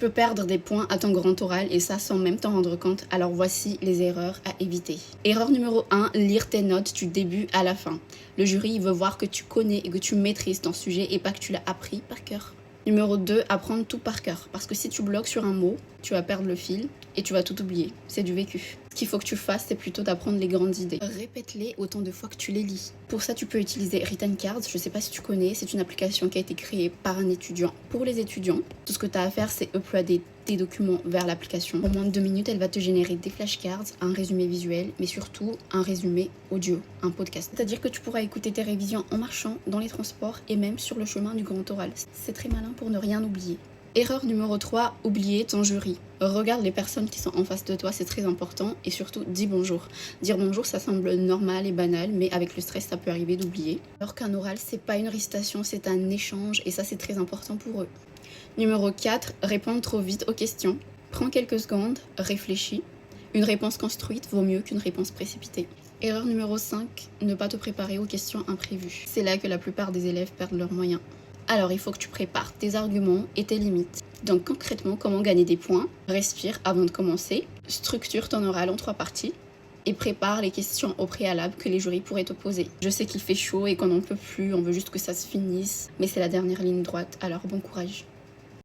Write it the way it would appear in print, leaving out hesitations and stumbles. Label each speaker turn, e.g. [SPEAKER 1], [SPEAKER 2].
[SPEAKER 1] peux perdre des points à ton grand oral et ça sans même t'en rendre compte, alors voici les erreurs à éviter. Erreur numéro 1, lire tes notes du début à la fin. Le jury veut voir que tu connais et que tu maîtrises ton sujet et pas que tu l'as appris par cœur. Numéro 2, apprendre tout par cœur. Parce que si tu bloques sur un mot, tu vas perdre le fil et tu vas tout oublier. C'est du vécu. Ce qu'il faut que tu fasses, c'est plutôt d'apprendre les grandes idées. Répète-les autant de fois que tu les lis. Pour ça, tu peux utiliser Written Cards. Je sais pas si tu connais, c'est une application qui a été créée par un étudiant pour les étudiants. Tout ce que tu as à faire, c'est uploader tes documents vers l'application. En moins de 2 minutes, elle va te générer des flashcards, un résumé visuel, mais surtout un résumé audio, un podcast. C'est-à-dire que tu pourras écouter tes révisions en marchant, dans les transports et même sur le chemin du grand oral. C'est très malin pour ne rien oublier. Erreur numéro 3, oublier ton jury. Regarde les personnes qui sont en face de toi, c'est très important. Et surtout, dis bonjour. Dire bonjour, ça semble normal et banal, mais avec le stress, ça peut arriver d'oublier. Alors qu'un oral, c'est pas une récitation, c'est un échange, et ça, c'est très important pour eux. Numéro 4, répondre trop vite aux questions. Prends quelques secondes, réfléchis. Une réponse construite vaut mieux qu'une réponse précipitée. Erreur numéro 5, ne pas te préparer aux questions imprévues. C'est là que la plupart des élèves perdent leurs moyens. Alors il faut que tu prépares tes arguments et tes limites. Donc concrètement, comment gagner des points? Respire avant de commencer, structure ton oral en 3 parties et prépare les questions au préalable que les jurys pourraient te poser. Je sais qu'il fait chaud et qu'on n'en peut plus, on veut juste que ça se finisse, mais c'est la dernière ligne droite, alors bon courage.